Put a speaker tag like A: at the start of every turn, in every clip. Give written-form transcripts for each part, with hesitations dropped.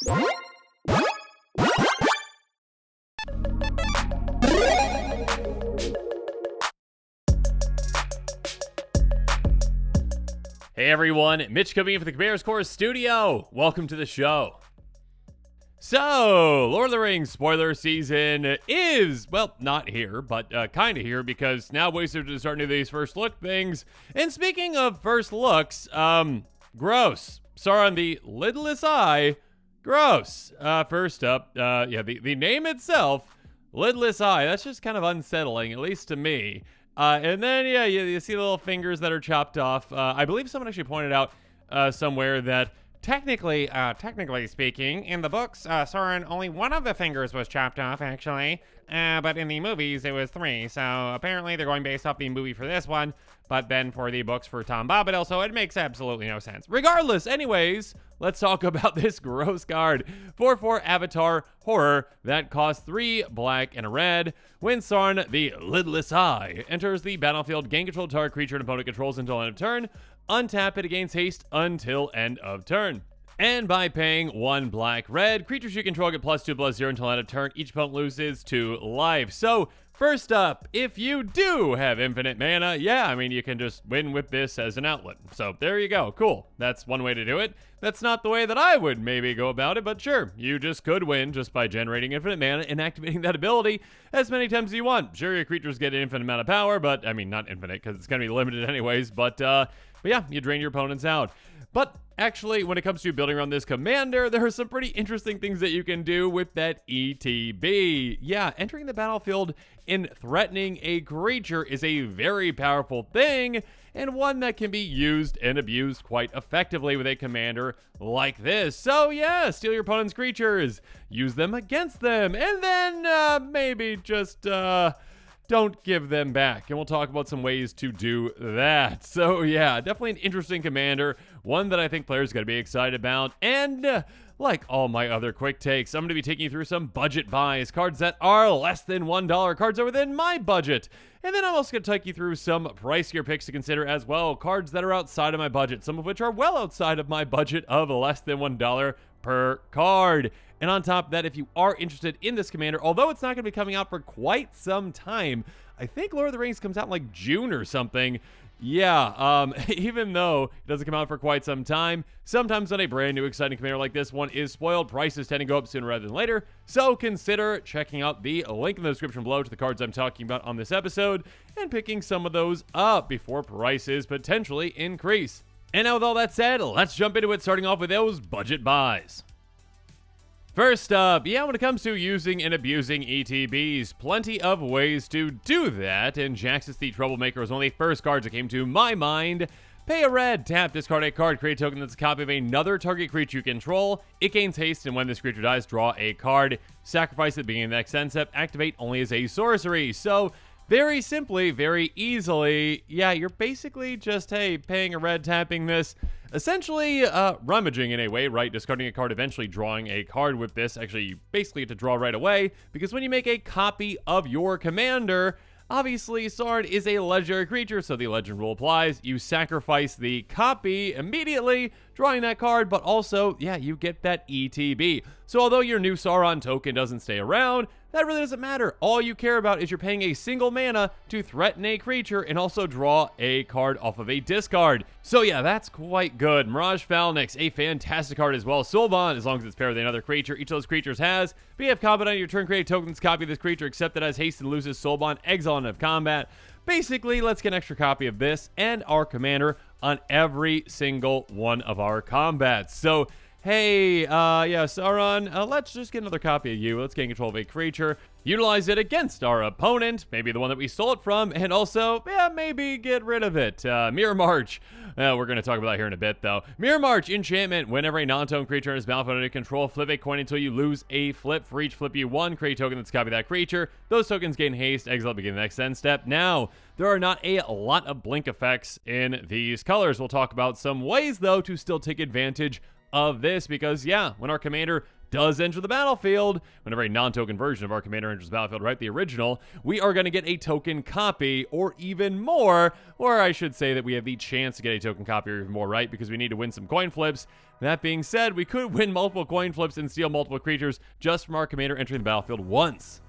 A: Hey everyone, Mitch coming in for the Commander's Core Studio. Welcome to the show. So, Lord of the Rings spoiler season is, well, not here, but kind of here, because now Wizards are starting to do these first look things. And speaking of first looks, gross. Sauron the Lidless Eye, gross. First up, the name itself, Lidless Eye, that's just kind of unsettling, at least to me. And then, you see the little fingers that are chopped off. I believe someone actually pointed out somewhere that technically speaking, in the books, Sauron, only one of the fingers was chopped off, actually. But in the movies, it was 3. So apparently they're going based off the movie for this one, but then for the books for Tom Bombadil, so it makes absolutely no sense. Regardless, anyways, let's talk about this gross card. 4/4 Avatar Horror that costs 3 black and a red. When Sauron the Lidless Eye enters the battlefield, gain control of target creature and opponent controls until end of turn. Untap it, it gains haste until end of turn. And by paying 1 black red, creatures you control get +2/+0 until end of turn. Each opponent loses 2 life. So first up, if you do have infinite mana, you can just win with this as an outlet. So there you go, cool. That's one way to do it. That's not the way that I would maybe go about it, but sure, you just could win just by generating infinite mana and activating that ability as many times as you want. Sure, your creatures get an infinite amount of power, but I mean, not infinite, because it's going to be limited anyways, but yeah, you drain your opponents out. But actually, when it comes to building around this commander, there are some pretty interesting things that you can do with that ETB. Yeah, entering the battlefield and threatening a creature is a very powerful thing, and one that can be used and abused quite effectively with a commander like this. So yeah, steal your opponent's creatures, use them against them, and then maybe just don't give them back. And we'll talk about some ways to do that. So yeah, definitely an interesting commander, one that I think players got to be excited about. And like all my other quick takes, I'm going to be taking you through some budget buys, cards that are less than $1, cards that are within my budget. And then I'm also going to take you through some pricier picks to consider as well, cards that are outside of my budget, some of which are well outside of my budget of less than $1 per card. And on top of that, if you are interested in this commander, although it's not going to be coming out for quite some time, I think Lord of the Rings comes out in like June or something. Yeah, even though it doesn't come out for quite some time, sometimes on a brand new exciting commander like this one is spoiled, prices tend to go up sooner rather than later, so consider checking out the link in the description below to the cards I'm talking about on this episode and picking some of those up before prices potentially increase. And now with all that said, let's jump into it, starting off with those budget buys. First up, when it comes to using and abusing ETBs, plenty of ways to do that, and Jaxus the Troublemaker was one of the first cards that came to my mind. Pay a red, tap, discard a card, create a token that's a copy of another target creature you control. It gains haste, and when this creature dies, draw a card. Sacrifice at the beginning of the next end step, activate only as a sorcery. So, very simply, very easily, you're basically just, paying a red, tapping this, essentially rummaging in a way, right? Discarding a card, eventually drawing a card with this. Actually, you basically get to draw right away, because when you make a copy of your commander, obviously Sauron is a legendary creature, so the legend rule applies. You sacrifice the copy immediately, drawing that card, but also, you get that ETB. So although your new Sauron token doesn't stay around, that really doesn't matter. All you care about is you're paying a single mana to threaten a creature and also draw a card off of a discard. So that's quite good. Mirage Phalanx, a fantastic card as well. Soulbond, as long as it's paired with another creature each of those creatures has. BF combat on your turn, create a token that's copy of this creature, except that has haste and loses Soulbond, exile end of combat. Basically, let's get an extra copy of this and our commander on every single one of our combats. So, Sauron, let's just get another copy of you. Let's gain control of a creature, utilize it against our opponent, maybe the one that we stole it from, and also, maybe get rid of it. Mirror March. We're going to talk about that here in a bit, though. Mirror March, enchantment. Whenever a non-token creature is battlefield under control, flip a coin until you lose a flip. For each flip you won, create a token that's a copy of that creature. Those tokens gain haste, exile, begin the next end step. Now, there are not a lot of blink effects in these colors. We'll talk about some ways, though, to still take advantage of this, because when our commander does enter the battlefield, whenever a non-token version of our commander enters the battlefield, right, the original, we are going to get a token copy, or even more, or I should say that we have the chance to get a token copy or even more, right, because we need to win some coin flips. That being said, we could win multiple coin flips and steal multiple creatures just from our commander entering the battlefield once.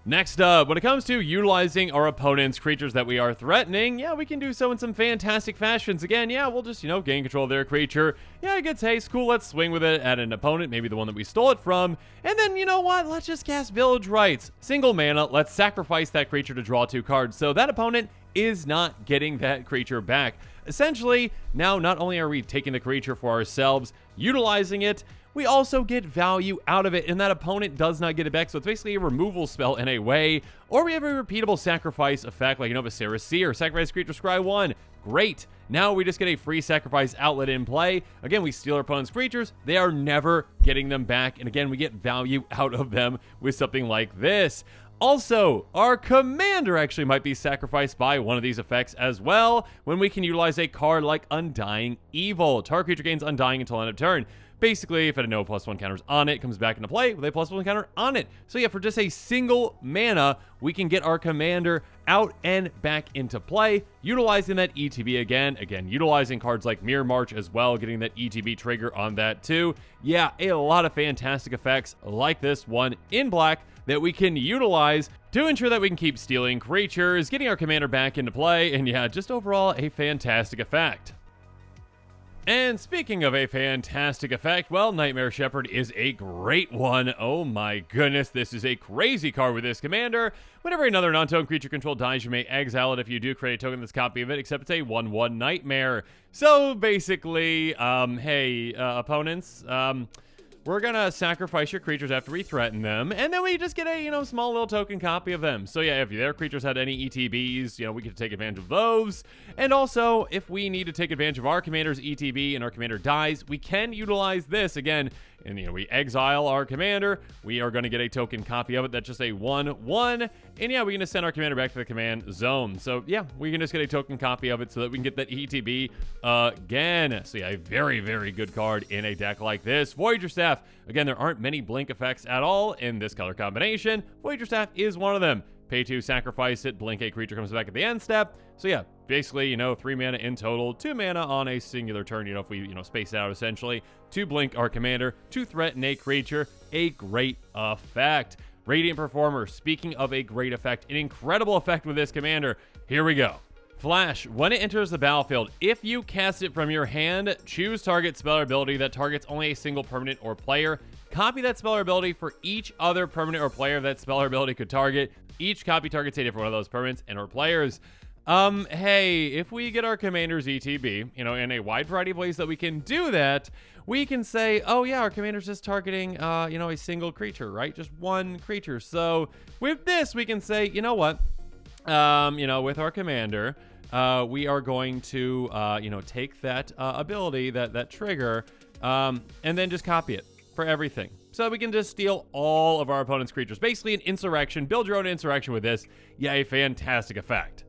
A: Next up, when it comes to utilizing our opponent's creatures that we are threatening, yeah, we can do so in some fantastic fashions. Again, yeah, we'll just, gain control of their creature. Yeah, it gets haste, cool, let's swing with it at an opponent, maybe the one that we stole it from. And then, you know what, let's just cast Village Rites. Single mana, let's sacrifice that creature to draw 2 cards. So that opponent is not getting that creature back. Essentially, now not only are we taking the creature for ourselves, utilizing it, we also get value out of it, and that opponent does not get it back. So it's basically a removal spell in a way. Or we have a repeatable sacrifice effect, like, Viscera Seer, sacrifice creature, scry 1. Great. Now we just get a free sacrifice outlet in play. Again, we steal our opponent's creatures. They are never getting them back. And again, we get value out of them with something like this. Also, our commander actually might be sacrificed by one of these effects as well, when we can utilize a card like Undying Evil. Target creature gains Undying until end of turn. Basically, if it had no +1 counters on it, comes back into play with a +1 counter on it. So yeah, for just a single mana, we can get our commander out and back into play, utilizing that ETB again. Again, utilizing cards like Mirror March as well, getting that ETB trigger on that too. Yeah, a lot of fantastic effects like this one in black that we can utilize to ensure that we can keep stealing creatures, getting our commander back into play, and yeah, just overall a fantastic effect. And speaking of a fantastic effect, well, Nightmare Shepard is a great one. Oh my goodness, this is a crazy card with this commander. Whenever another non-token creature control dies, you may exile it. If you do, create a token that's a copy of it, except it's a 1/1 Nightmare. So basically, opponents, we're gonna sacrifice your creatures after we threaten them, and then we just get a, small little token copy of them. So yeah, if their creatures had any ETBs, we could take advantage of those. And also, if we need to take advantage of our commander's ETB and our commander dies, we can utilize this again. And, we exile our commander. We are going to get a token copy of it. That's just a 1/1. And yeah, we're going to send our commander back to the command zone. So yeah, we can just get a token copy of it so that we can get that ETB again. So yeah, a very, very good card in a deck like this. Voyager Staff. Again, there aren't many blink effects at all in this color combination. Voyager Staff is one of them. Pay 2, sacrifice it, blink a creature comes back at the end step. So yeah, basically, 3 mana in total, 2 mana on a singular turn, if we, space it out essentially, to blink our commander, to threaten a creature, a great effect. Radiant Performer, speaking of a great effect, an incredible effect with this commander. Here we go. Flash, when it enters the battlefield, if you cast it from your hand, choose target spell or ability that targets only a single permanent or player. Copy that spell or ability for each other permanent or player that spell or ability could target. Each copy targets a different one of those permanents and or players. Hey, if we get our commander's ETB, in a wide variety of ways that we can do that, we can say, oh yeah, our commander's just targeting, a single creature, right? Just one creature. So with this, we can say, you know what? With our commander, we are going to, take that ability, that trigger, and then just copy it for everything. So we can just steal all of our opponent's creatures. Basically an insurrection. Build your own insurrection with this. Yeah, a fantastic effect.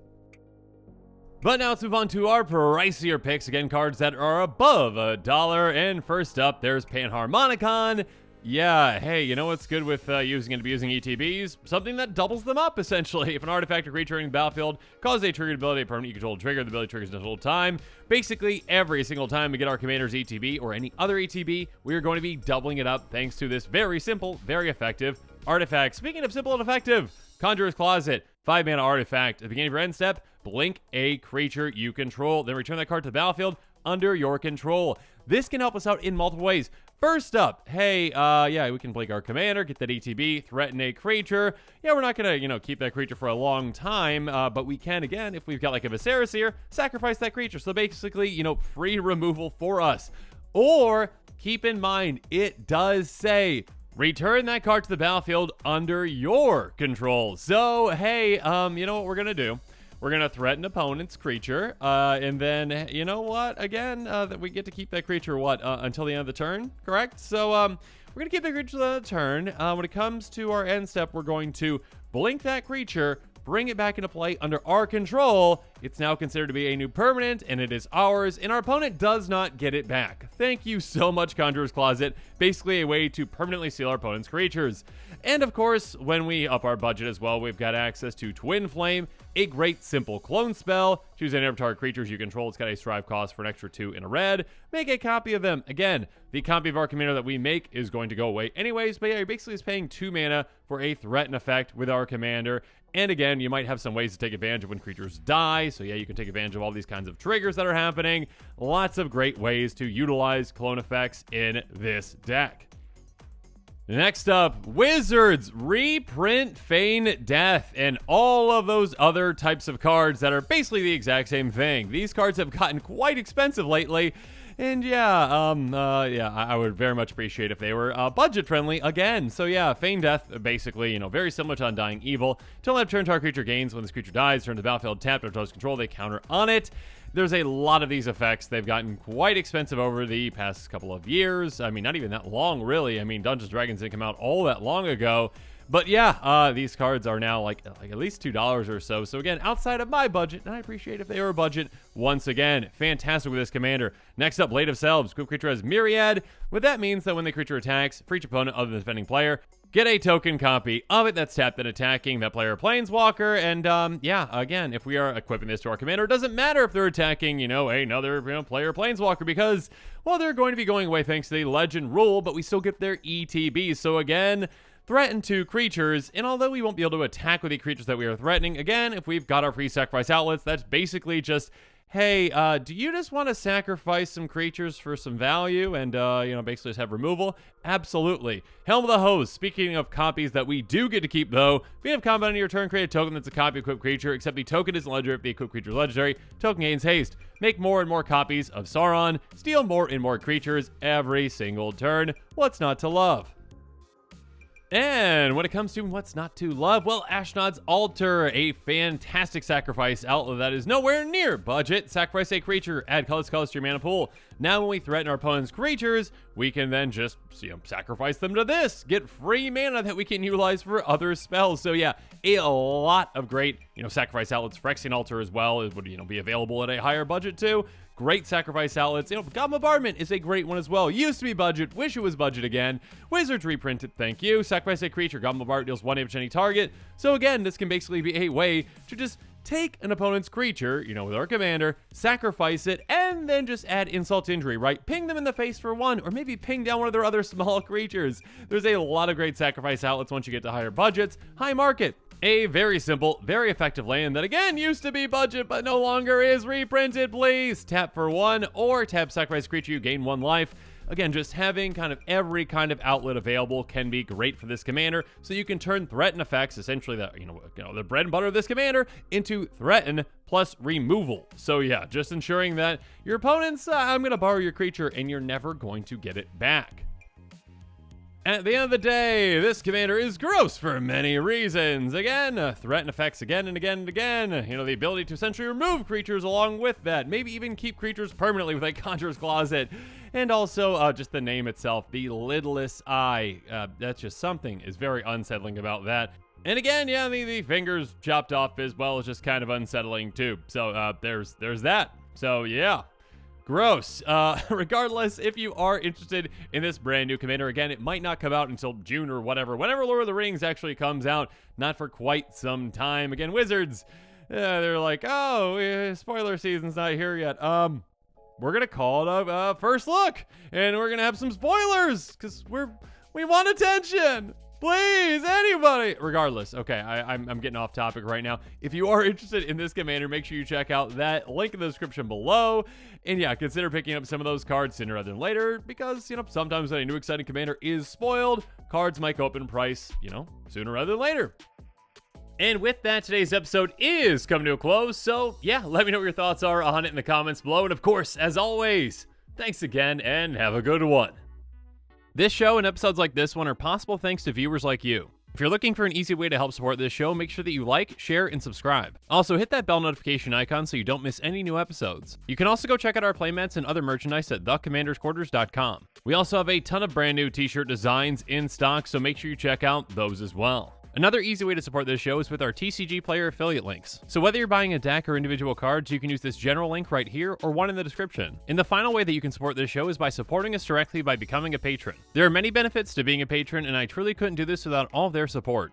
A: But now let's move on to our pricier picks. Again, cards that are above $1. And first up, there's Panharmonicon. Yeah, hey, you know what's good with using and abusing ETBs? Something that doubles them up, essentially. If an artifact or creature in the battlefield causes a triggered ability, a permanent you control trigger, the ability triggers the whole time. Basically, every single time we get our commander's ETB or any other ETB, we are going to be doubling it up thanks to this very simple, very effective artifact. Speaking of simple and effective, Conjurer's Closet, 5 mana artifact. At the beginning of your end step, blink a creature you control, then return that card to the battlefield under your control. This can help us out in multiple ways. First up, hey, yeah, we can blink our commander, get that ETB, threaten a creature. Yeah, we're not gonna, keep that creature for a long time, but we can, again, if we've got like a Viscera Seer, sacrifice that creature. So basically, free removal for us. Or, keep in mind, it does say, return that card to the battlefield under your control. So, hey, you know what we're gonna do? We're going to threaten opponent's creature, and then, you know what, again, that we get to keep that creature, until the end of the turn, correct? So, we're going to keep that creature to the end of the turn. When it comes to our end step, we're going to blink that creature, bring it back into play under our control, it's now considered to be a new permanent, and it is ours, and our opponent does not get it back. Thank you so much, Conjurer's Closet. Basically a way to permanently seal our opponent's creatures. And of course, when we up our budget as well, we've got access to Twin Flame, a great simple clone spell. Choose any target creatures you control. It's got a strive cost for an extra 2 in a red. Make a copy of them. Again, the copy of our commander that we make is going to go away anyways, but yeah, you're basically just paying 2 mana for a threaten effect with our commander. And again, you might have some ways to take advantage of when creatures die. So yeah, you can take advantage of all these kinds of triggers that are happening. Lots of great ways to utilize clone effects in this deck. Next up, Wizards reprint Feign Death and all of those other types of cards that are basically the exact same thing. These cards have gotten quite expensive lately. And I would very much appreciate if they were budget friendly again. So yeah, Feign Death, basically, very similar to Undying Evil. Till end of turn, target creature gains. When this creature dies, turn to the battlefield tapped or toes control, they counter on it. There's a lot of these effects. They've gotten quite expensive over the past couple of years. I mean, not even that long, really. I mean, Dungeons & Dragons didn't come out all that long ago. But yeah, these cards are now like at least $2 or so. So again, outside of my budget, and I appreciate if they were a budget. Once again, fantastic with this commander. Next up, Blade of Selves. Equip creature has Myriad. What that means that when the creature attacks, for each opponent other than the defending player, get a token copy of it that's tapped and attacking that player Planeswalker. And again, if we are equipping this to our commander, it doesn't matter if they're attacking, another player Planeswalker, because, well, they're going to be going away thanks to the legend rule, but we still get their ETB. So again, threaten 2 creatures, and although we won't be able to attack with the creatures that we are threatening, again, if we've got our free sacrifice outlets, that's basically just, hey, do you just want to sacrifice some creatures for some value and, basically just have removal? Absolutely. Helm of the Host. Speaking of copies that we do get to keep, though, if you have combat on your turn, create a token that's a copy of equipped creature, except the token isn't legendary if the equipped creature is legendary. Token gains haste. Make more and more copies of Sauron. Steal more and more creatures every single turn. What's not to love? And when it comes to what's not to love, well, Ashnod's Altar, a fantastic sacrifice outlet that is nowhere near budget. Sacrifice a creature, add colors to your mana pool. Now when we threaten our opponent's creatures, we can then just sacrifice them to this. Get free mana that we can utilize for other spells. So yeah, a lot of great sacrifice outlets. Phyrexian Altar as well would be available at a higher budget too. Great sacrifice outlets. God Bombardment is a great one as well. Used to be budget. Wish it was budget again. Wizards reprinted. Thank you. Sacrifice a creature. God Bombardment deals 1 damage to any target. So again, this can basically be a way to just take an opponent's creature, with our commander, sacrifice it, and then just add insult to injury, right? Ping them in the face for 1, or maybe ping down one of their other small creatures. There's a lot of great sacrifice outlets once you get to higher budgets. High Market. A very simple, very effective land that again used to be budget but no longer is. Reprinted, please. Tap for 1 or tap sacrifice creature, you gain 1 life. Again, just having kind of every kind of outlet available can be great for this commander, so you can turn threaten effects, essentially the bread and butter of this commander, into threaten plus removal. So yeah, just ensuring that your opponent's, I'm going to borrow your creature and you're never going to get it back. At the end of the day, this commander is gross for many reasons. Again, threaten effects again and again and again. The ability to essentially remove creatures along with that. Maybe even keep creatures permanently with a Conjurer's Closet. And also, just the name itself, the Lidless Eye. That's just something is very unsettling about that. And again, yeah, the fingers chopped off as well is just kind of unsettling too. So there's that. So yeah. Gross. Regardless, if you are interested in this brand new commander, again, it might not come out until June or whenever Lord of the Rings actually comes out. Not for quite some time. Again, Wizards, they're like, spoiler season's not here yet. We're going to call it a first look, and we're going to have some spoilers, because we want attention. Please, anybody. Regardless, okay, I'm getting off topic right now. If you are interested in this commander, make sure you check out that link in the description below. And yeah, consider picking up some of those cards sooner rather than later, because, sometimes when a new exciting commander is spoiled, cards might go up in price, sooner rather than later. And with that, today's episode is coming to a close. So yeah, let me know what your thoughts are on it in the comments below. And of course, as always, thanks again and have a good one. This show and episodes like this one are possible thanks to viewers like you. If you're looking for an easy way to help support this show, make sure that you like, share, and subscribe. Also, hit that bell notification icon so you don't miss any new episodes. You can also go check out our playmats and other merchandise at thecommandersquarters.com. We also have a ton of brand new t-shirt designs in stock, so make sure you check out those as well. Another easy way to support this show is with our TCG Player affiliate links. So whether you're buying a deck or individual cards, you can use this general link right here or one in the description. And the final way that you can support this show is by supporting us directly by becoming a patron. There are many benefits to being a patron, and I truly couldn't do this without all of their support.